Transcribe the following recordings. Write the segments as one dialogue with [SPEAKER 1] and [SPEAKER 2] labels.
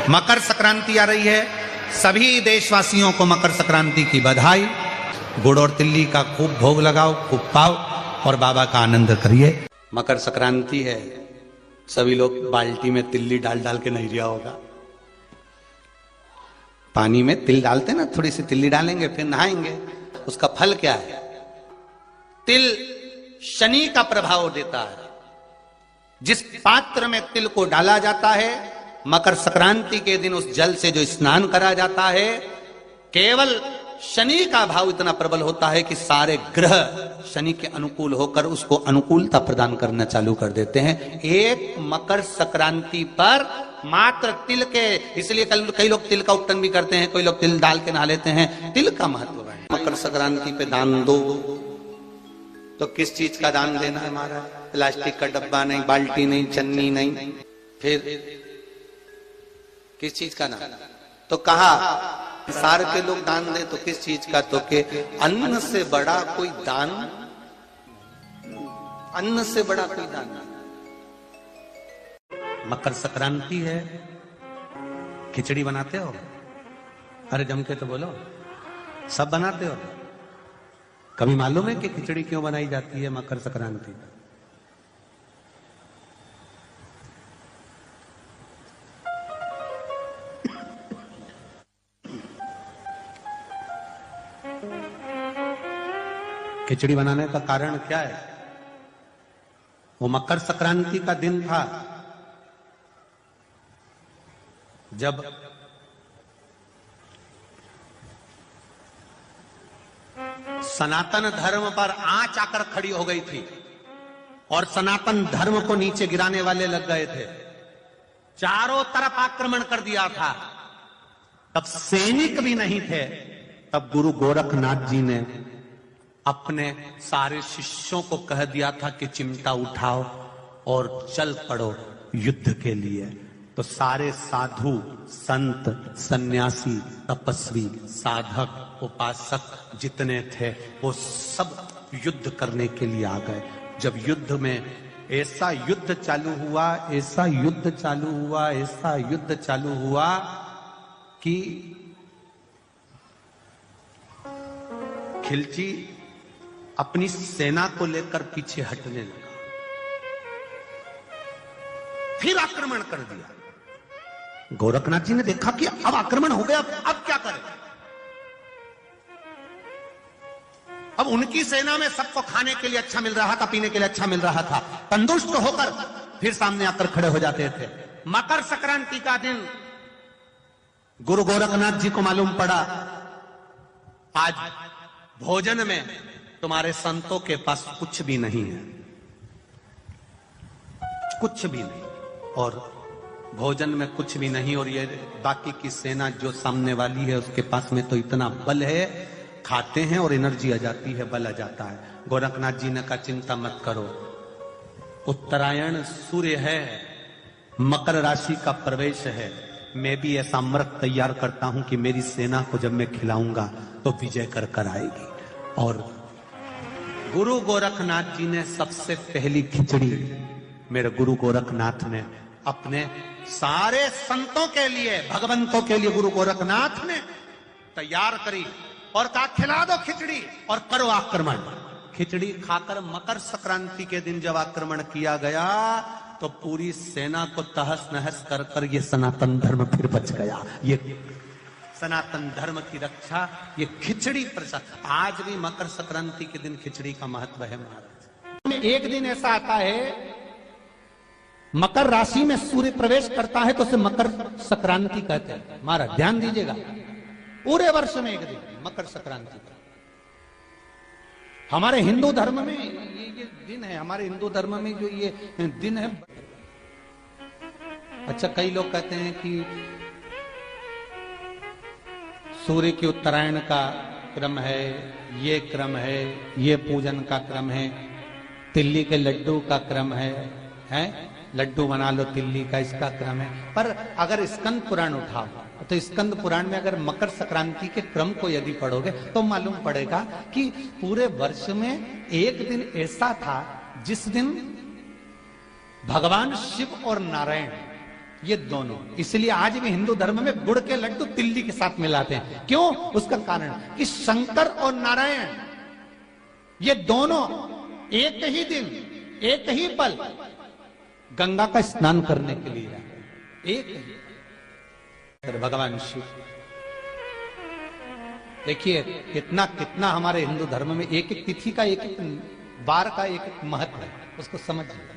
[SPEAKER 1] मकर संक्रांति आ रही है, सभी देशवासियों को मकर संक्रांति की बधाई। गुड़ और तिल्ली का खूब भोग लगाओ, खूब पाओ और बाबा का आनंद करिए। मकर संक्रांति है, सभी लोग बाल्टी में तिल्ली डाल डाल के नहीं रिया होगा। पानी में तिल डालते ना, थोड़ी सी तिल्ली डालेंगे फिर नहाएंगे। उसका फल क्या है? तिल शनि का प्रभाव देता है। जिस पात्र में तिल को डाला जाता है, मकर संक्रांति के दिन उस जल से जो स्नान करा जाता है, केवल शनि का भाव इतना प्रबल होता है कि सारे ग्रह शनि के अनुकूल होकर उसको अनुकूलता प्रदान करना चालू कर देते हैं। एक मकर संक्रांति पर मात्र तिल के, इसलिए कई लोग तिल का उपटन भी करते हैं, कोई लोग तिल डाल के नहा लेते हैं। तिल का महत्व है। मकर संक्रांति पे दान दो, तो किस चीज का दान देना है हमारा? प्लास्टिक का डब्बा नहीं, बाल्टी नहीं, चन्नी नहीं, फिर किस चीज का दान? तो कहा सार के लोग दान दे, तो किस चीज का? तो के अन्न से बड़ा कोई दान, अन्न से बड़ा कोई दान नहीं। मकर संक्रांति है, खिचड़ी बनाते हो? अरे जम के तो बोलो, सब बनाते हो? कभी मालूम है कि खिचड़ी क्यों बनाई जाती है मकर संक्रांति में? खिचड़ी बनाने का कारण क्या है? वो मकर संक्रांति का दिन था जब सनातन धर्म पर आंच आकर खड़ी हो गई थी और सनातन धर्म को नीचे गिराने वाले लग गए थे। चारों तरफ आक्रमण कर दिया था। तब सैनिक भी नहीं थे। तब गुरु गोरखनाथ जी ने अपने सारे शिष्यों को कह दिया था कि चिमटा उठाओ और चल पड़ो युद्ध के लिए। तो सारे साधु, संत, सन्यासी, तपस्वी, साधक, उपासक जितने थे वो सब युद्ध करने के लिए आ गए। जब युद्ध में ऐसा युद्ध चालू हुआ, ऐसा युद्ध चालू हुआ, ऐसा युद्ध चालू हुआ कि खिलची अपनी सेना को लेकर पीछे हटने लगा, फिर आक्रमण कर दिया। गोरखनाथ जी ने देखा कि अब आक्रमण हो गया, अब क्या करें? अब उनकी सेना में सबको खाने के लिए अच्छा मिल रहा था, पीने के लिए अच्छा मिल रहा था। तंदुरुस्त होकर फिर सामने आकर खड़े हो जाते थे। मकर संक्रांति का दिन गुरु गोरखनाथ जी को मालूम पड़ा, आज भोजन में तुम्हारे संतों के पास कुछ भी नहीं है, कुछ भी नहीं, और भोजन में कुछ भी नहीं, और ये बाकी की सेना जो सामने वाली है उसके पास में तो इतना बल है, खाते हैं और एनर्जी आ जाती है, बल आ जाता है। गोरखनाथ जी ने कहा चिंता मत करो, उत्तरायण सूर्य है, मकर राशि का प्रवेश है, मैं भी ऐसा अमृत तैयार करता हूं कि मेरी सेना को जब मैं खिलाऊंगा तो विजय कर कर आएगी। और गुरु गोरखनाथ जी ने सबसे पहली खिचड़ी मेरे गुरु गोरखनाथ ने अपने सारे संतों के लिए, भगवंतों के लिए गुरु गोरखनाथ ने तैयार करी और कहा खिला दो खिचड़ी और करो आक्रमण। खिचड़ी खाकर मकर संक्रांति के दिन जब आक्रमण किया गया तो पूरी सेना को तहस नहस कर कर ये सनातन धर्म फिर बच गया। ये सनातन धर्म की रक्षा ये खिचड़ी प्रसाद। आज भी मकर संक्रांति के दिन खिचड़ी का महत्व है महाराज। एक दिन ऐसा आता है मकर राशि में सूर्य प्रवेश करता है तो उसे मकर संक्रांति कहते हैं। महाराज ध्यान दीजिएगा, पूरे वर्ष में एक दिन मकर संक्रांति का। हमारे हिंदू धर्म में ये दिन है, हमारे हिंदू धर्म में जो ये दिन है। अच्छा, कई लोग कहते हैं कि सूर्य की उत्तरायण का क्रम है, ये क्रम है, ये पूजन का क्रम है, तिल्ली के लड्डू का क्रम है, लड्डू बना लो तिल्ली का, इसका क्रम है। पर अगर स्कंद पुराण उठाओ तो स्कंद पुराण में अगर मकर संक्रांति के क्रम को यदि पढ़ोगे तो मालूम पड़ेगा कि पूरे वर्ष में एक दिन ऐसा था जिस दिन भगवान शिव और नारायण ये दोनों, इसलिए आज भी हिंदू धर्म में गुड़ के लड्डू तिल्ली के साथ मिलाते हैं। क्यों? उसका कारण कि शंकर और नारायण ये दोनों एक ही दिन एक ही पल गंगा का स्नान करने के लिए आए, एक ही। भगवान शिव, देखिए कितना कितना हमारे हिंदू धर्म में एक एक तिथि का, एक एक बार का एक एक महत्व है, उसको समझिए।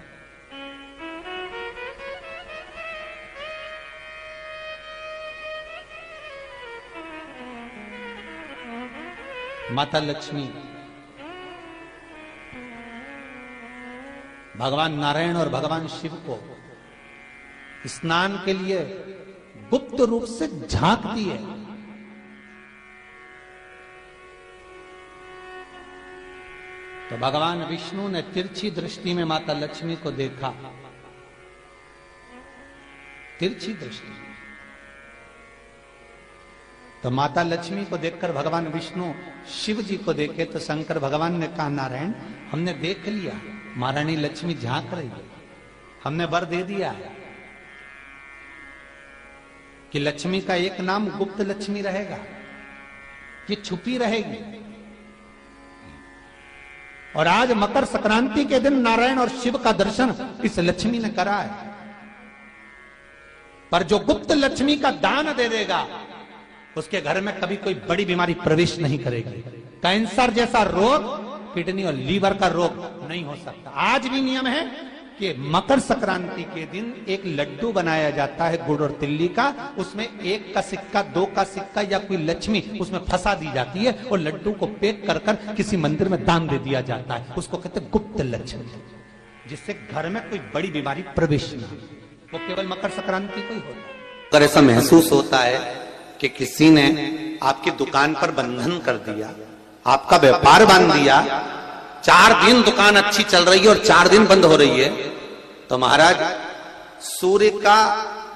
[SPEAKER 1] माता लक्ष्मी, भगवान नारायण और भगवान शिव को स्नान के लिए गुप्त रूप से झांकती है। तो भगवान विष्णु ने तिरछी दृष्टि में माता लक्ष्मी को देखा, तिरछी दृष्टि। तो माता लक्ष्मी को देखकर भगवान विष्णु शिव जी को देखे तो शंकर भगवान ने कहा, नारायण हमने देख लिया, महारानी लक्ष्मी झांक रही है, हमने वर दे दिया है कि लक्ष्मी का एक नाम गुप्त लक्ष्मी रहेगा, ये छुपी रहेगी। और आज मकर संक्रांति के दिन नारायण और शिव का दर्शन इस लक्ष्मी ने करा है। पर जो गुप्त लक्ष्मी का दान दे देगा उसके घर में कभी कोई बड़ी बीमारी प्रवेश नहीं करेगी। कैंसर जैसा रोग, किडनी और लीवर का रोग नहीं हो सकता। आज भी नियम है कि मकर संक्रांति के दिन एक लड्डू बनाया जाता है गुड़ और तिल्ली का, उसमें 1 का सिक्का, 2 का सिक्का या कोई लक्ष्मी उसमें फंसा दी जाती है और लड्डू को पैक कर कर किसी मंदिर में दान दे दिया जाता है। उसको कहते हैं गुप्त लक्ष्मी, जिससे घर में कोई बड़ी बीमारी प्रवेश न हो। वो केवल मकर संक्रांति को ही होता है।
[SPEAKER 2] अगर ऐसा महसूस होता है कि किसी ने आपकी दुकान पर बंधन कर दिया, आपका व्यापार बांध दिया, 4 दिन दुकान अच्छी चल रही है और 4 दिन बंद हो रही है, तो महाराज सूर्य का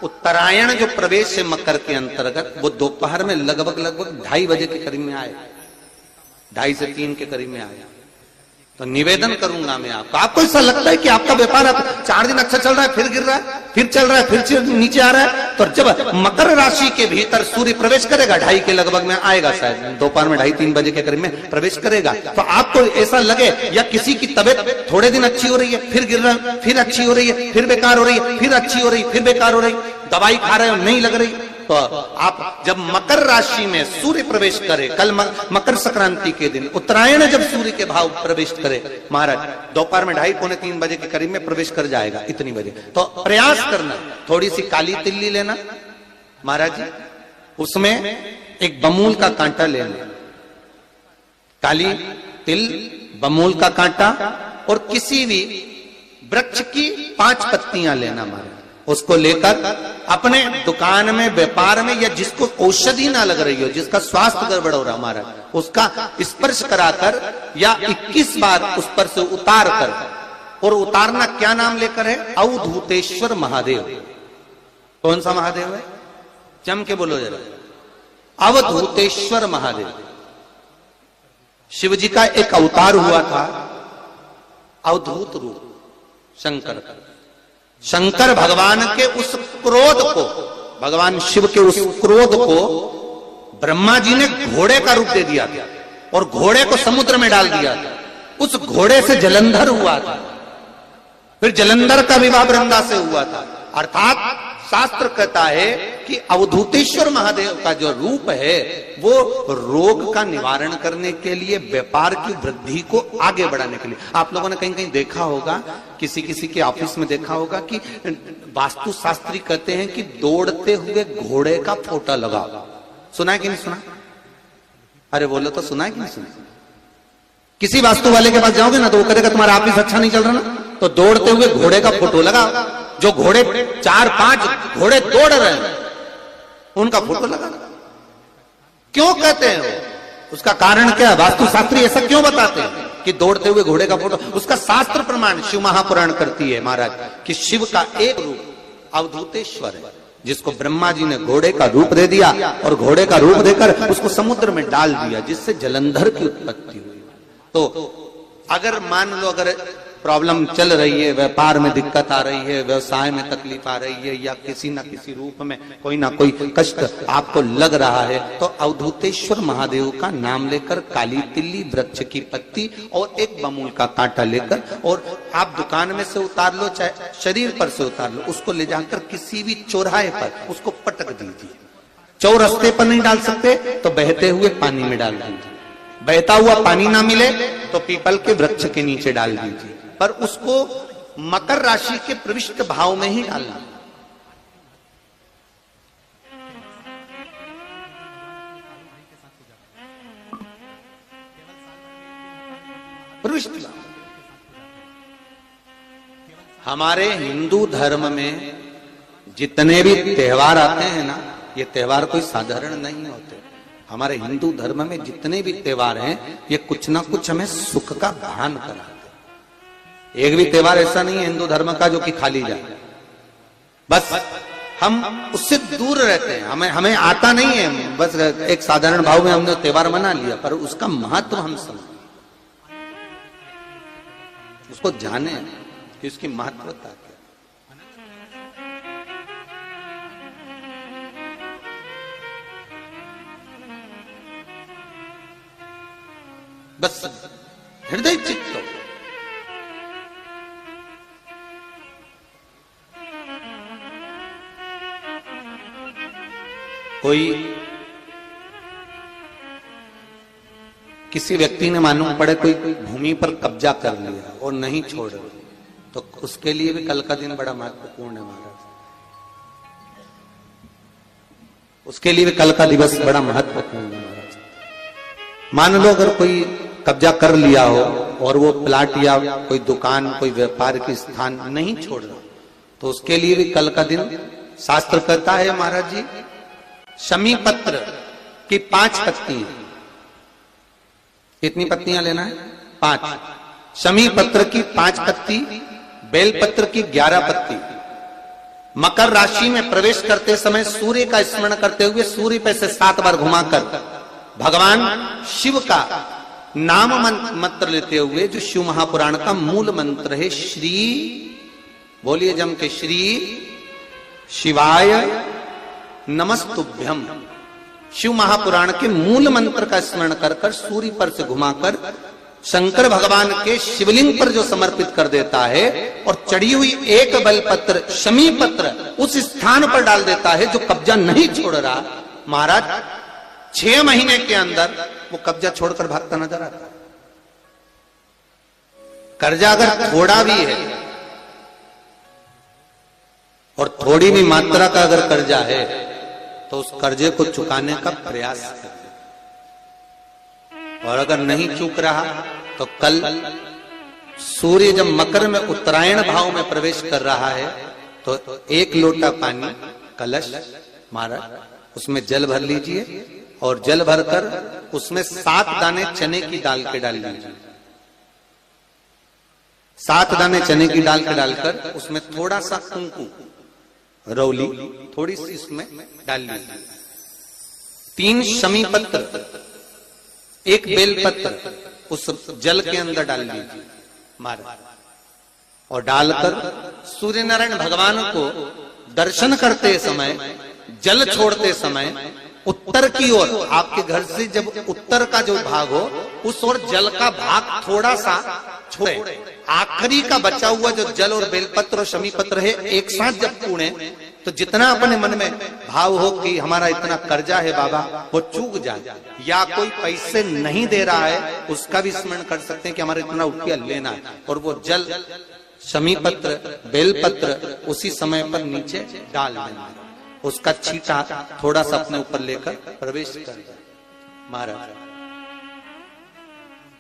[SPEAKER 2] उत्तरायण जो प्रवेश है मकर के अंतर्गत, वो दोपहर में लगभग 2:30 बजे के करीब में आए, 2:30 से 3 के करीब में आया। तो निवेदन करूंगा मैं आपको ऐसा लगता है कि आपका व्यापार 4 दिन अच्छा चल रहा है, फिर गिर रहा है, फिर चल रहा है, फिर नीचे आ रहा है, तो जब मकर राशि के भीतर सूर्य प्रवेश करेगा 2:30 के लगभग में आएगा, शायद दोपहर में 2:30-3 बजे के करीब में प्रवेश करेगा, तो आपको ऐसा लगे या किसी की तबीयत थोड़े दिन अच्छी हो रही है, फिर गिर रहा है, फिर अच्छी हो रही है, फिर बेकार हो रही है, फिर अच्छी हो रही है, फिर बेकार हो रही, दवाई खा रहे हो नहीं लग रही। तो आप जब मकर राशि में सूर्य प्रवेश करे, कल मकर संक्रांति के दिन उत्तरायण जब सूर्य के भाव प्रवेश करे महाराज, दोपहर में 2:30-3 बजे के करीब में प्रवेश कर जाएगा, इतनी बजे। तो प्रयास करना, थोड़ी सी काली तिल्ली लेना महाराज जी, उसमें एक बमूल का कांटा लेना, काली तिल, बमूल का कांटा और किसी भी वृक्ष की 5 पत्तियां लेना महाराज। उसको लेकर अपने दुकान में, व्यापार में, या जिसको औषधि ना लग रही हो, जिसका स्वास्थ्य गड़बड़ हो रहा हमारा, उसका स्पर्श कराकर या 21 बार उस पर से उतार कर, और उतारना क्या नाम लेकर है? अवधूतेश्वर महादेव। कौन सा महादेव है? जम के बोलो जरा, अवधूतेश्वर महादेव। शिव जी का एक अवतार हुआ था, अवधूत रूप शंकर का। शंकर भगवान के उस क्रोध को, भगवान शिव के उस क्रोध को ब्रह्मा जी ने घोड़े का रूप दे दिया था और घोड़े को समुद्र में डाल दिया था। उस घोड़े से जलंधर हुआ था, फिर जलंधर का विवाह वृंदा से हुआ था। अर्थात शास्त्र कहता है कि अवधूतेश्वर महादेव का जो रूप है वो रोग का निवारण करने के लिए, व्यापार की वृद्धि को आगे बढ़ाने के लिए। आप लोगों ने कहीं कहीं देखा होगा, किसी किसी के ऑफिस में देखा होगा कि वास्तु शास्त्री कहते हैं कि दौड़ते हुए घोड़े का फोटो लगा। सुना है कि नहीं सुना? अरे बोलो तो, सुना है कि नहीं सुना? किसी वास्तु वाले के पास जाओगे ना तो वो कहेगा तुम्हारा ऑफिस अच्छा नहीं चल रहा ना, तो दौड़ते हुए घोड़े का फोटो लगा। जो घोड़े 4-5 घोड़े दौड़ रहे हैं उनका फोटो लगा। क्यों कहते हैं वो? उसका कारण क्या है? वास्तु शास्त्री ऐसा क्यों बताते हैं कि दौड़ते हुए घोड़े का फोटो? उसका शास्त्र प्रमाण शिव महापुराण करती है महाराज कि शिव का एक रूप अवधूतेश्वर है, जिसको ब्रह्मा जी ने घोड़े का रूप दे दिया और घोड़े का रूप देकर उसको समुद्र में डाल दिया, जिससे जलंधर की उत्पत्ति हुई। तो अगर मान लो, अगर प्रॉब्लम चल रही है, व्यापार में दिक्कत आ रही है, व्यवसाय में तकलीफ आ रही है, या किसी न किसी रूप में कोई ना कोई कष्ट आपको लग रहा है, तो अवधूतेश्वर महादेव का नाम लेकर काली तिल्ली, वृक्ष की पत्ती और एक बमूल का कांटा लेकर, और आप दुकान में से उतार लो चाहे शरीर पर से उतार लो, उसको ले जाकर किसी भी चौराहे पर उसको पटक दीजिए। चौरस्ते पर नहीं डाल सकते तो बहते हुए पानी में डाल दीजिए, बहता हुआ पानी ना मिले तो पीपल के वृक्ष के नीचे डाल दीजिए, पर उसको मकर राशि के प्रविष्ट भाव में ही डालना। प्रविष्ट भाव। हमारे हिंदू धर्म में जितने भी त्योहार आते हैं ना, ये त्योहार कोई साधारण नहीं होते। हमारे हिंदू धर्म में जितने भी त्योहार हैं, ये कुछ ना कुछ हमें सुख का भान कराते। एक भी त्योहार ऐसा नहीं है हिंदू धर्म का जो कि खाली जाए, बस हम उससे दूर रहते हैं, हमें आता नहीं है, बस एक साधारण भाव में हमने त्योहार मना लिया, पर उसका महत्व हम समझें, उसको जाने कि उसकी महत्वता क्या। बस हृदय चित्त कोई किसी व्यक्ति ने मालूम पड़े कोई भूमि पर कब्जा कर लिया और नहीं छोड़ रहे, तो उसके लिए भी कल का दिन बड़ा महत्वपूर्ण है महाराज। उसके लिए भी कल का दिवस बड़ा महत्वपूर्ण है महाराज। मान लो अगर कोई कब्जा कर लिया हो और वो प्लाट या कोई दुकान, कोई व्यापार की स्थान नहीं छोड़ रहा, तो उसके लिए भी कल का दिन शास्त्र कहता है महाराज जी, शमी पत्र की 5 पत्तियां। कितनी पत्तियां लेना है? 5। शमी पत्र की 5 पत्ती, बेल पत्र की 11 पत्ती। मकर राशि में प्रवेश करते समय सूर्य का स्मरण करते हुए सूर्य पे से 7 बार घुमाकर भगवान शिव का नाम मंत्र लेते हुए, जो शिव महापुराण का मूल मंत्र है, श्री, बोलिए जम के, श्री शिवाय नमस्तुभ्यम, शिव महापुराण के मूल मंत्र का स्मरण कर कर सूर्य पर से घुमाकर शंकर भगवान के शिवलिंग पर जो समर्पित कर देता है, और चढ़ी हुई एक बेलपत्र शमी पत्र उस स्थान पर डाल देता है जो कब्जा नहीं छोड़ रहा, महाराज 6 महीने के अंदर वो कब्जा छोड़कर भागता नजर आता। कर्जा अगर थोड़ा भी है और थोड़ी भी मात्रा का अगर कर्जा है, तो उस कर्जे को चुकाने का प्रयास करें, और अगर नहीं चूक रहा तो कल सूर्य जब मकर में उत्तरायण भाव में प्रवेश कर रहा है, तो 1 लोटा पानी कलश मारा, उसमें जल भर लीजिए, और जल भरकर उसमें 7 दाने चने की दाल के डाल लीजिए। 7 दाने चने की दाल के डालकर उसमें थोड़ा सा कुंकू, रौली थोड़ी सी इसमें डाल लीजिए। 3 शमी पत्र, 1 बेल पत्र उस जल के अंदर डाल लीजिए, मारा, और डालकर सूर्य नारायण भगवान को दर्शन करते समय, जल छोड़ते समय उत्तर की ओर, आपके घर से जब उत्तर का जो भाग हो उस ओर जल का भाग थोड़ा सा छोड़े, आखिरी का बचा हुआ जो जल और बेलपत्र और शमी पत्र है एक साथ जब पूणे, तो जितना अपने मन में भाव हो कि हमारा इतना कर्जा है बाबा, वो चूक जाए, या कोई पैसे नहीं दे रहा है उसका भी स्मरण कर सकते हैं कि हमारा इतना रुपया लेना है, और वो जल शमी पत्र बेलपत्र उसी समय पर नीचे डाल देना, उसका छींटा थोड़ा सा अपने ऊपर लेकर प्रवेश कर महाराज।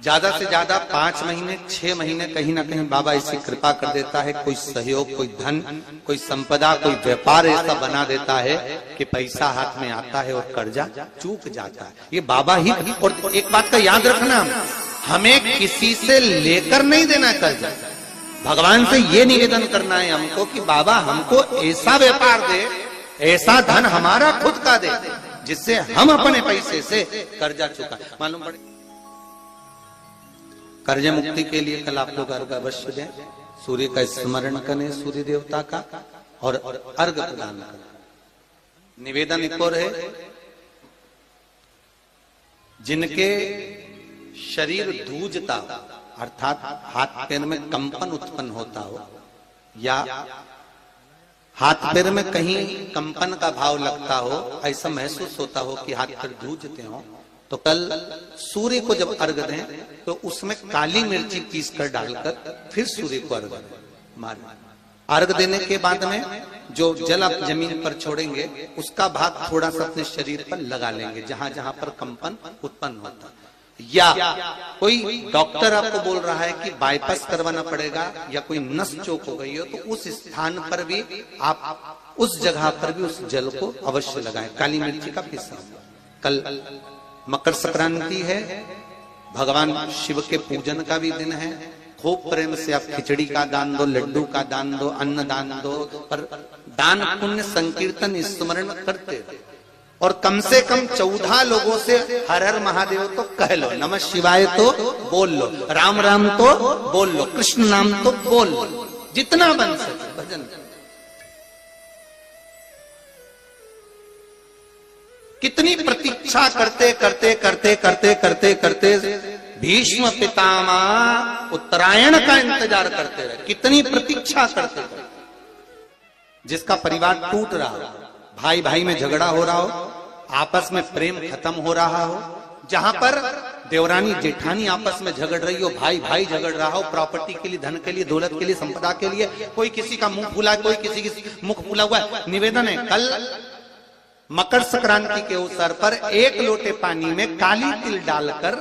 [SPEAKER 2] ज्यादा से ज्यादा 5 महीने 6 महीने कहीं ना कहीं बाबा ऐसी कृपा कर देता है, कोई सहयोग, कोई धन, कोई संपदा, कोई व्यापार ऐसा बना देता है कि पैसा हाथ में आता है और कर्जा चूक जाता है। ये बाबा ही। और एक बात का याद रखना, हमें किसी से लेकर नहीं देना है कर्जा, भगवान से ये निवेदन करना है हमको कि बाबा हमको ऐसा व्यापार दे, ऐसा धन हमारा खुद का दे, जिससे हम अपने पैसे से कर्जा चुका। मालूम पड़े कर्ज मुक्ति के लिए कल आप लोग अर्घ अवश्य दें, सूर्य का स्मरण करें, सूर्य देवता का, और अर्घ प्रदान करें। निवेदन एक और है, जिनके शरीर धूजता अर्थात हाथ पैर में कंपन उत्पन्न होता हो, या हाथ पैर में कहीं कंपन का भाव लगता हो, ऐसा महसूस होता हो कि हाथ पैर धूजते हो, तो कल सूर्य को जब अर्घ दें तो उसमें काली मिर्ची पीस कर डालकर फिर सूर्य को अर्घ मारें। अर्घ देने के बाद में जो जल आप जमीन पर छोड़ेंगे उसका भाग थोड़ा सा अपने शरीर पर लगा लेंगे, जहां जहां पर कंपन उत्पन्न होता है। या कोई डॉक्टर आपको बोल रहा है कि बाईपास करवाना पड़ेगा या कोई नस चोक हो गई हो, तो उस स्थान पर भी आप उस जगह पर भी उस जल को अवश्य लगाएं, काली मिर्ची का पीसा। कल मकर संक्रांति है, भगवान शिव के पूजन का भी दिन है। खूब प्रेम से आप खिचड़ी का दान दो, लड्डू का दान दो, अन्न दान दो, पर दान पुण्य संकीर्तन स्मरण करते रहो। और कम से कम 14 लोगों से हर हर महादेव तो कह लो, नमः शिवाय तो बोल लो, राम राम तो बोल लो, कृष्ण नाम तो बोल लो, जितना बन सके भजन। कितनी प्रतीक्षा करते करते करते करते करते करते भीष्म पितामह उत्तरायण का इंतजार करते रहे, कितनी प्रतीक्षा करते रहे। जिसका परिवार टूट रहा हो, भाई भाई में झगड़ा हो रहा हो, आपस में प्रेम खत्म हो रहा हो, जहां पर देवरानी जेठानी आपस में झगड़ रही हो, भाई भाई झगड़ रहा हो, प्रॉपर्टी के लिए, धन के लिए, दौलत के लिए, संपदा के लिए, कोई किसी का मुंह फूला, कोई किसी की मुख फूला हुआ है। निवेदन है, कल मकर संक्रांति के अवसर पर 1 लोटे पानी में काली तिल डालकर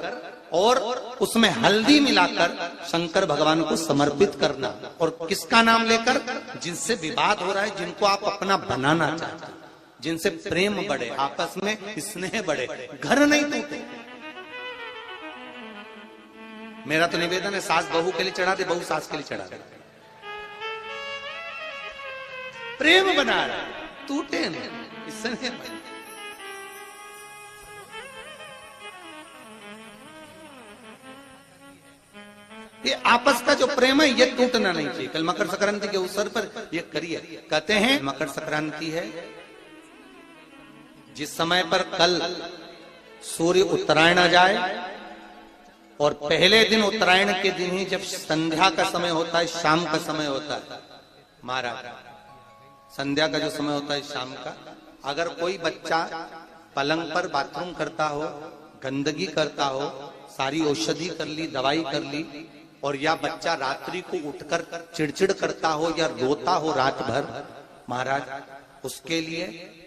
[SPEAKER 2] और उसमें हल्दी मिलाकर शंकर भगवान को समर्पित करना, और किसका नाम लेकर? जिनसे विवाद हो रहा है, जिनको आप अपना बनाना चाहते हैं, जिनसे प्रेम बढ़े, आपस में स्नेह बढ़े, घर नहीं टूटे। मेरा तो निवेदन है, सास बहू के लिए चढ़ा दे, बहू सास के लिए चढ़ा दे, प्रेम बना रहे, टूटे नहीं, स्नेह बढ़े। ये आपस का जो प्रेम है ये टूटना नहीं चाहिए। कल मकर संक्रांति के अवसर पर ये करिए। कहते हैं मकर संक्रांति है जिस समय पर कल सूर्य उत्तरायण आ जाए, और पहले दिन उत्तरायण के दिन ही जब संध्या का समय होता है, शाम का समय होता है, महाराज संध्या का जो समय होता है शाम का, अगर कोई बच्चा पलंग पर बाथरूम करता हो, गंदगी करता हो, सारी औषधि कर ली, दवाई कर ली, और या बच्चा रात्रि को उठकर चिड़चिड़ करता हो या रोता हो रात भर, महाराज उसके लिए,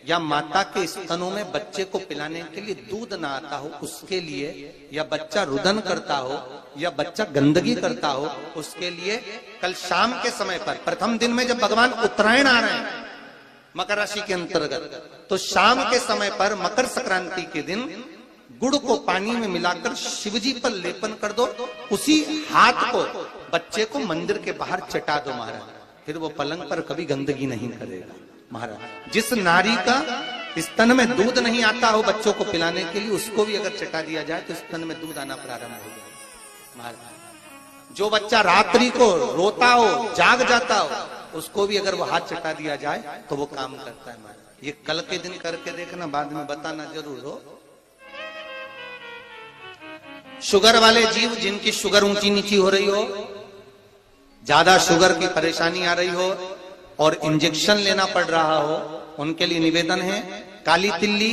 [SPEAKER 2] या माता के स्तनों में बच्चे को पिलाने के लिए दूध ना आता हो उसके लिए, या बच्चा रुदन करता हो, या बच्चा गंदगी करता हो, उसके लिए कल शाम के समय पर, प्रथम दिन में जब भगवान उत्तरायण आ रहे हैं मकर राशि के अंतर्गत, तो शाम के समय पर मकर संक्रांति के दिन गुड़ को पानी में मिलाकर शिवजी पर लेपन कर दो, उसी हाथ को बच्चे को मंदिर के बाहर चटा दो महाराज, फिर वो पलंग पर कभी गंदगी नहीं करेगा महाराज। जिस नारी का स्तन में दूध नहीं आता हो बच्चों को पिलाने के लिए, उसको भी अगर चटा दिया जाए तो स्तन में दूध आना प्रारंभ हो जाए महाराज। जो बच्चा रात्रि को रोता हो, जाग जाता हो, उसको भी अगर वो हाथ चटा दिया जाए तो वो काम करता है महाराज। ये कल के दिन करके देखना, बाद में बताना जरूर हो। शुगर वाले जीव, जिनकी शुगर ऊंची नीची हो रही हो, ज्यादा शुगर की परेशानी आ रही हो और इंजेक्शन लेना पड़ रहा हो, उनके लिए निवेदन है, काली तिल्ली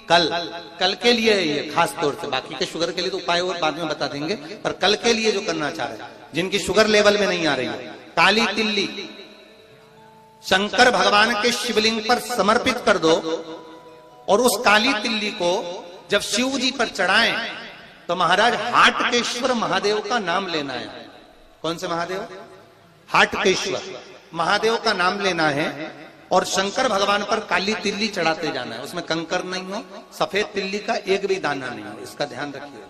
[SPEAKER 2] कल के लिए है ये खास तौर से, बाकी के शुगर के लिए तो उपाय और बाद में बता देंगे, पर कल के लिए जो करना चाह रहे हैं, जिनकी शुगर लेवल में नहीं आ रही है, काली तिल्ली शंकर भगवान के शिवलिंग पर समर्पित कर दो, और उस काली तिल्ली को जब शिव जी पर चढ़ाएं तो महाराज हाटकेश्वर महादेव का नाम लेना है। कौन से महादेव? हाटकेश्वर महादेव का नाम लेना है, और शंकर भगवान पर काली तिल्ली चढ़ाते जाना है। उसमें कंकर नहीं हो, सफेद तिल्ली का एक भी दाना नहीं हो, इसका ध्यान रखिए।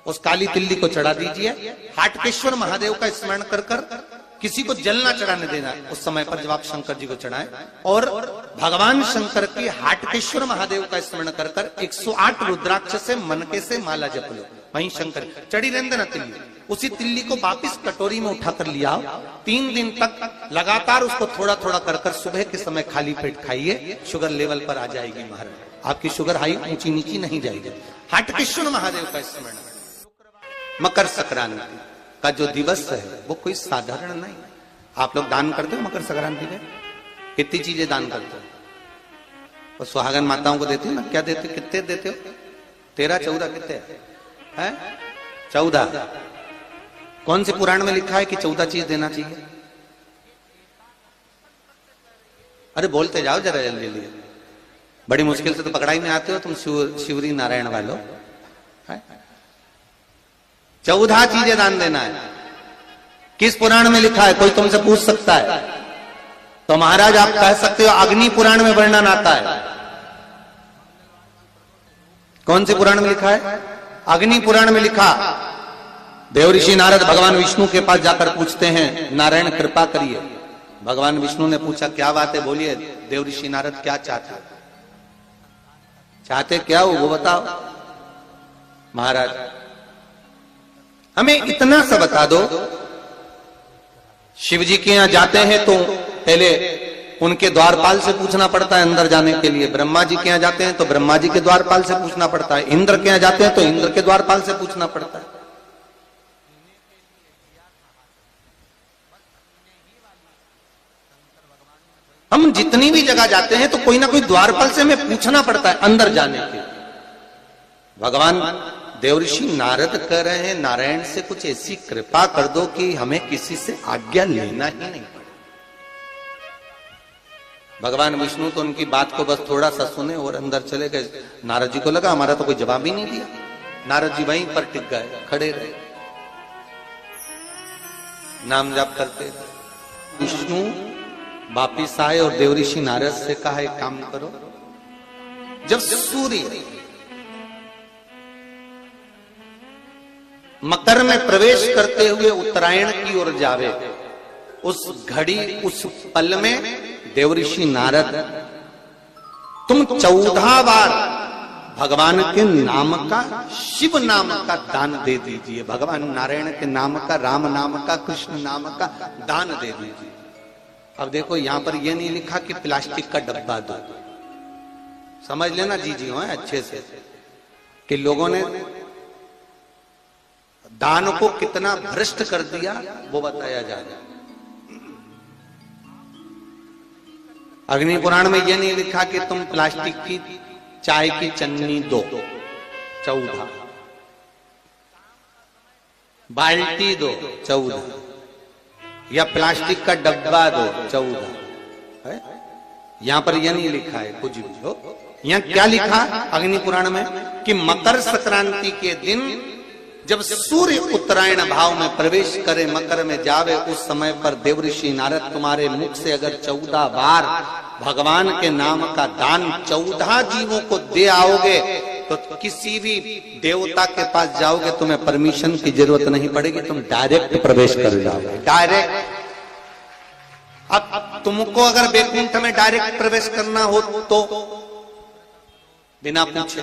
[SPEAKER 2] उस काली तिल्ली को चढ़ा दीजिए, हाटकेश्वर महादेव का स्मरण कर कर, किसी को जल ना चढ़ाने देना उस समय पर जब आप शंकर जी को चढ़ाएं, और भगवान शंकर की हाटकेश्वर महादेव का स्मरण कर कर 108 रुद्राक्ष से मनके से माला जप लो, वहीं शंकर चढ़ी रहने देना तिल्ली। उसी तिल्ली को वापिस कटोरी में उठाकर लिया, 3 दिन तक लगातार उसको थोड़ा थोड़ा कर कर सुबह के समय खाली पेट खाइए, शुगर लेवल पर आ जाएगी महाराज, आपकी शुगर हाई ऊंची नीची नहीं जाएगी। हट कृष्ण महादेव का स्मरण। मकर संक्रांति का जो दिवस है वो कोई साधारण नहीं। आप लोग दान करते हो मकर संक्रांति में? कितनी चीजें दान करते हो? और सुहागन माताओं को देते हो ना, क्या देते हो? कितने देते हो? 13 14 कितने हैं? 14। कौन से पुराण में लिखा है कि 14 चीज देना चाहिए? अरे बोलते जाओ जरा जल्दी जल्दी, बड़ी मुश्किल से तो पकड़ाई में आते हो तुम शिवरी नारायण वालों। 14 चीजें दान देना है। किस पुराण में लिखा है? कोई तुमसे पूछ सकता है तो महाराज आप कह सकते हो अग्नि पुराण में वर्णन आता है। कौन से पुराण में लिखा है? अग्नि पुराण में लिखा। देव ऋषि नारद भगवान विष्णु के पास जाकर पूछते हैं, नारायण कृपा करिए। भगवान विष्णु ने पूछा क्या बात है, बोलिए। देव ऋषि नारद क्या चाहते चाहते क्या हो वो बताओ। महाराज हमें इतना सा बता दो, शिव जी के यहां जाते हैं तो पहले उनके द्वारपाल से पूछना पड़ता है अंदर जाने के लिए। ब्रह्मा जी के यहां जाते हैं तो ब्रह्मा जी के द्वारपाल से पूछना पड़ता है। इंद्र के यहां जाते हैं तो इंद्र के द्वारपाल से पूछना पड़ता है। हम जितनी भी जगह जाते हैं तो कोई ना कोई द्वारपाल से हमें पूछना पड़ता है अंदर जाने के। भगवान देवऋषि नारद कह रहे हैं नारायण से कुछ ऐसी कृपा कर दो कि हमें किसी से आज्ञा लेना ही नहीं पड़े। भगवान विष्णु तो उनकी बात को बस थोड़ा सा सुने और अंदर चले गए। नारद जी को लगा हमारा तो कोई जवाब ही नहीं दिया। नारद जी वहीं पर टिक गए, खड़े रहे, नाम जाप करते। विष्णु वापिस आए और देवऋषि नारद से कहा एक काम करो, जब सूर्य मकर में प्रवेश करते हुए उत्तरायण की ओर जावे, उस घड़ी उस पल में देवऋषि नारद तुम 14 बार भगवान के नाम का, शिव नाम का दान दे दीजिए। भगवान नारायण के नाम का, राम नाम का, कृष्ण नाम का दान दे दीजिए। अब देखो यहां पर यह नहीं लिखा कि प्लास्टिक का डब्बा दो। समझ लेना जी हो अच्छे से कि लोगों ने दान को कितना भ्रष्ट कर दिया वो बताया जा रहा है। अग्नि पुराण में यह नहीं लिखा कि तुम प्लास्टिक की चाय की चन्नी दो 14, बाल्टी दो 14, या प्लास्टिक का डब्बा दो 14। यहां पर यह नहीं लिखा है कुछ भी हो। यहां क्या लिखा अग्नि पुराण में कि मकर संक्रांति के दिन जब सूर्य उत्तरायण भाव में प्रवेश करे, मकर में जावे, उस समय पर देवऋषि नारद तुम्हारे मुख से अगर 14 बार भगवान के नाम का दान 14 जीवों को दे आओगे तो किसी भी देवता के पास जाओगे तुम्हें परमिशन की जरूरत नहीं पड़ेगी, तुम डायरेक्ट प्रवेश कर जाओगे। डायरेक्ट। अब तुमको अगर वैकुंठ में डायरेक्ट प्रवेश करना हो तो बिना पूछे,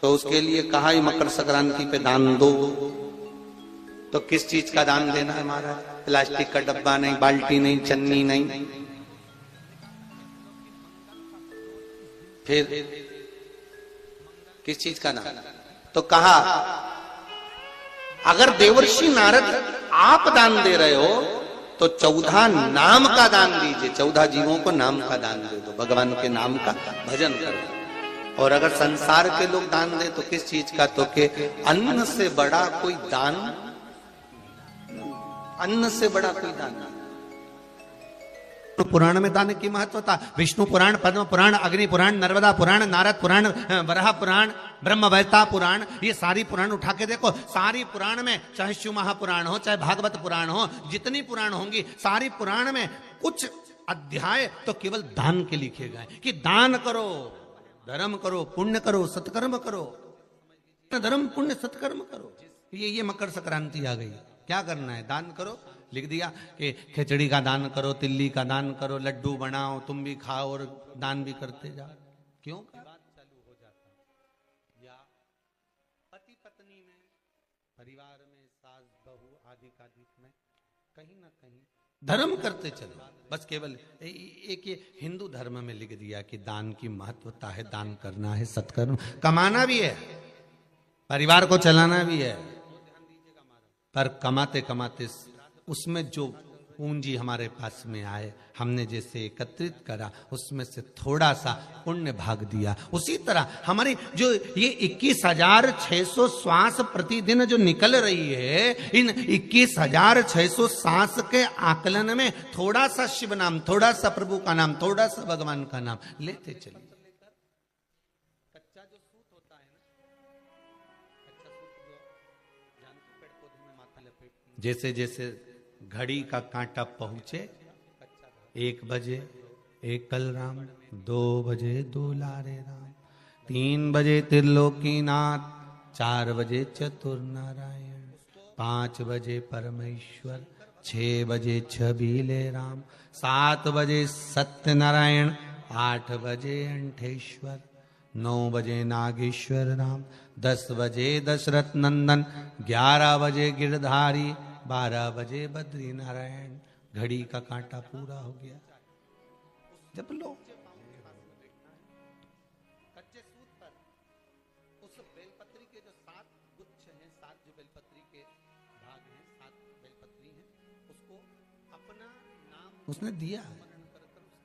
[SPEAKER 2] तो उसके लिए कहा ही मकर संक्रांति पे दान दो। तो किस चीज का दान देना है महाराज? प्लास्टिक का डब्बा नहीं, बाल्टी नहीं, चन्नी नहीं, फिर किस चीज का दान? तो कहा अगर देवर्षि नारद आप दान दे रहे हो तो 14 नाम का दान दीजिए। 14 जीवों को नाम का दान दे दो, भगवान के नाम का भजन करो। और अगर संसार के लोग दान दे तो किस चीज का? तो के अन्न से बड़ा कोई दान, अन्न से बड़ा कोई दान।
[SPEAKER 1] पुराण में दान की महत्वता, विष्णु पुराण, पद्म पुराण, अग्नि पुराण, नर्मदा पुराण, नारद पुराण, वराह पुराण, ब्रह्मवैवर्त पुराण, ये सारी पुराण उठा के देखो। सारी पुराण में चाहे शिव महापुराण हो, चाहे भागवत पुराण हो, जितनी पुराण होंगी सारी पुराण में कुछ अध्याय तो केवल दान के लिखे गए कि दान करो, धर्म करो, पुण्य करो, सत्कर्म करो। धर्म पुण्य सत्कर्म करो। ये मकर संक्रांति आ गई, क्या करना है? दान करो। लिख दिया कि खिचड़ी का दान करो, तिल्ली का दान करो, लड्डू बनाओ, तुम भी खाओ और दान भी करते जाओ। क्यों? चालू हो जाता। या पति पत्नी में परिवार में सास बहू आदि का में कहीं ना कहीं धर्म करते चलो। बस केवल एक ये हिंदू धर्म में लिख दिया कि दान की महत्वता है, दान करना है, सत्कर्म कमाना भी है, परिवार को चलाना भी है, पर कमाते कमाते उसमें जो पूंजी हमारे पास में आए, हमने जैसे एकत्रित करा उसमें से थोड़ा सा पुण्य भाग दिया। उसी तरह हमारी जो ये 21,600 श्वास प्रतिदिन जो निकल रही है, इन 21,600 श्वास के आकलन में थोड़ा सा शिव नाम, थोड़ा सा प्रभु का नाम, थोड़ा सा भगवान का नाम लेते चलिए। कच्चा जो सूत होता है ना, कच्चा सूत जो जानते पेड़ पौधे में माथा लपेटती, जैसे जैसे घड़ी का कांटा पहुंचे, 1 बजे एकल राम, 2 बजे दुलारे राम, 3 बजे त्रिलोकीनाथ, 4 बजे चतुर नारायण, 5 बजे परमेश्वर, 6 बजे छबीले राम, 7 बजे सत्यनारायण, 8 बजे अंठेश्वर, 9 बजे नागेश्वर राम, 10 बजे दशरथ नंदन, 11 बजे गिरधारी, 12 बजे बद्री नारायण। घड़ी का कांटा पूरा हो गया। जब लोग कच्चे सूत पर उस बेलपत्री के जो 7 गुच्छ हैं, 7 जो बेलपत्री के भाग हैं, 7 बेलपत्री हैं, उसको अपना नाम उसने दिया है। उस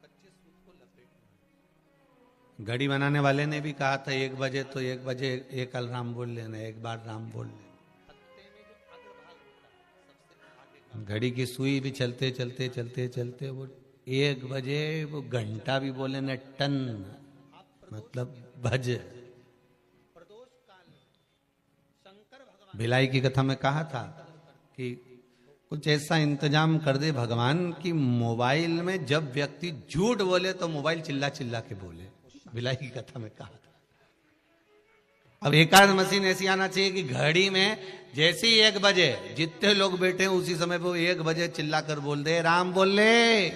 [SPEAKER 1] कच्चे सूत को लपेटना। घड़ी बनाने वाले ने भी कहा था 1 बजे तो 1 बजे एक राम बोल लेना, एक बार राम बोल लेना। घड़ी की सुई भी चलते चलते चलते चलते वो 1 बजे वो घंटा भी बोले न टन, मतलब भज। भिलाई की कथा में कहा था कि कुछ ऐसा इंतजाम कर दे भगवान कि मोबाइल में जब व्यक्ति झूठ बोले तो मोबाइल चिल्ला चिल्ला के बोले। भिलाई की कथा में कहा था। अब एकाध मशीन ऐसी आना चाहिए कि घड़ी में जैसे ही 1 बजे जितने लोग बैठे हैं उसी समय वो 1 बजे चिल्ला कर बोल दे, राम बोल ले,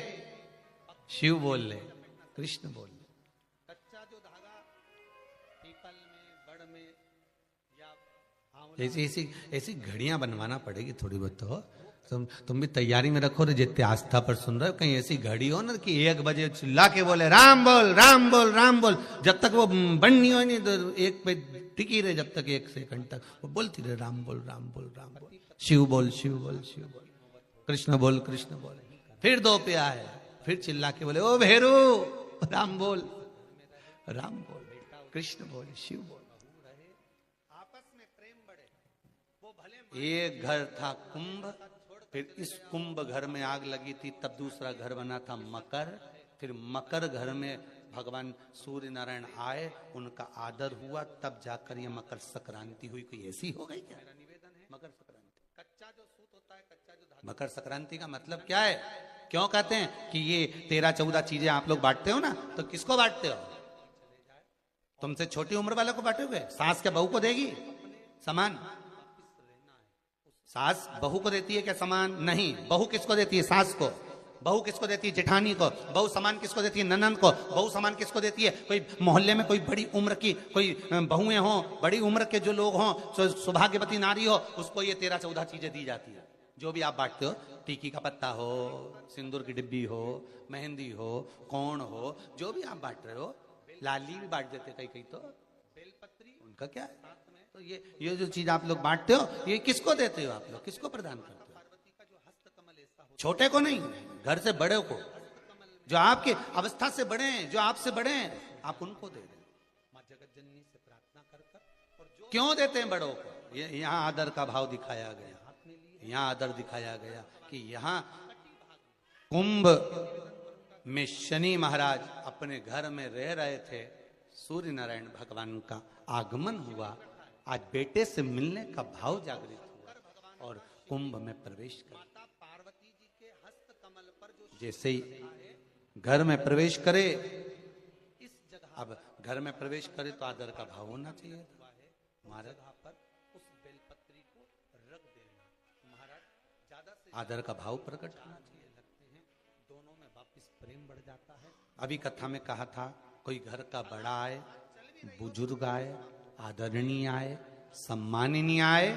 [SPEAKER 1] शिव बोल ले, कृष्ण बोल ले। कच्चा जो धागा पीपल में, बड़ में या ऐसी घड़ियां बनवाना पड़ेगी थोड़ी बहुत। तो तुम भी तैयारी में रखो रे, जितने आस्था पर सुन रहे हो, कहीं ऐसी घड़ी हो ना कि 1 बजे चिल्ला के बोले राम बोल राम बोल राम बोल। जब तक वो बन नहीं हो नहीं तो एक पे टिकी रहे, जब तक 1 सेकंड तक वो बोलती रहे राम बोल राम बोल राम बोल, शिव बोल शिव बोल शिव बोल, कृष्ण बोल कृष्ण बोल। फिर 2 पे आए, फिर चिल्ला के बोले ओ भेरू राम बोल कृष्ण बोल शिव बोल। आपस में प्रेम बढ़े। वो भले एक घर था कुंभ, फिर इस कुंभ घर में आग लगी थी, तब दूसरा घर बना था मकर, फिर मकर घर में भगवान सूर्य नारायण आए, उनका आदर हुआ, तब जाकर ये मकर संक्रांति हुई। कोई ऐसी हो गई क्या मकर संक्रांति? कच्चा जो सूत होता है, कच्चा जो धागा। मकर संक्रांति का मतलब क्या है? क्यों कहते हैं कि ये 13-14 चीजें आप लोग बांटते हो ना, तो किसको बांटते हो? तुमसे छोटी उम्र वालों को बांटोगे? सास क्या बहू को देगी सामान? सास बहू को देती है क्या सामान? नहीं। बहू किसको देती है? सास को। बहू किसको देती है? जेठानी को। बहू सामान किसको देती है? ननन को। बहू सामान किसको देती है? कोई मोहल्ले में कोई बड़ी उम्र की कोई बहुएं हो, बड़ी उम्र के जो लोग हों, सौभाग्यवती नारी हो, उसको ये 13-14 चीजें दी जाती है। जो भी आप बांटते हो, टीकी का पत्ता हो, सिंदूर की डिब्बी हो, मेहंदी हो, कोण हो, जो भी आप बांट रहे हो, लाली भी बांट देते कई कई, तो बेलपत्री उनका क्या है? तो ये जो चीज आप लोग बांटते हो, ये किसको देते हो आप लोग? किसको प्रदान करते हो? छोटे को नहीं, घर से बड़े को, जो आपके अवस्था से बड़े हैं, जो आपसे बड़े हैं, आप उनको दे दें। मां जगत जननी से प्रार्थना कर। और क्यों देते हैं बड़ों को? यहाँ आदर का भाव दिखाया गया, यहाँ आदर दिखाया गया कि यहाँ कुंभ में शनि महाराज अपने घर में रह रहे थे, सूर्य नारायण भगवान का आगमन हुआ, आज बेटे से मिलने का भाव जागृत हुआ और कुंभ में प्रवेश कर। जैसे ही घर में प्रवेश करे, इस जगह अब घर में प्रवेश करे तो आदर का भाव होना चाहिए। महाराज पर उस बेलपत्री को रख देना, महाराज ज्यादा से आदर का भाव प्रकट होना चाहिए। लगते हैं दोनों में वापस प्रेम बढ़ जाता है। अभी कथा में कहा था, कोई घर का बड़ा आए, बुजुर्ग आए, आदरणीय आए, सम्माननीय आए,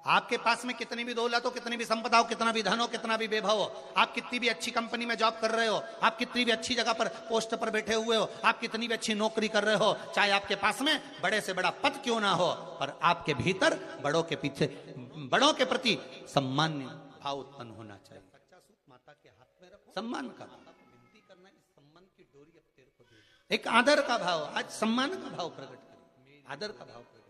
[SPEAKER 2] आपके पास में कितनी भी दौलत हो, कितनी भी संपदा हो, कितना भी धन हो, कितना भी वैभव हो, आप कितनी भी अच्छी कंपनी में जॉब कर रहे हो, आप कितनी भी अच्छी जगह पर पोस्ट पर बैठे हुए हो, आप कितनी भी अच्छी नौकरी कर रहे हो, चाहे आपके पास में बड़े से बड़ा पद क्यों ना हो, पर आपके भीतर बड़ों के पीछे, बड़ों के प्रति सम्मान्य भाव उत्पन्न होना चाहिए। कच्चा सूप माता के हाथ में रखो, सम्मान का विनती करना, इस सम्मान की डोरी अब तेरे को दे, एक आदर का भाव, आज सम्मान का भाव प्रकट करें, आदर का भाव प्रकट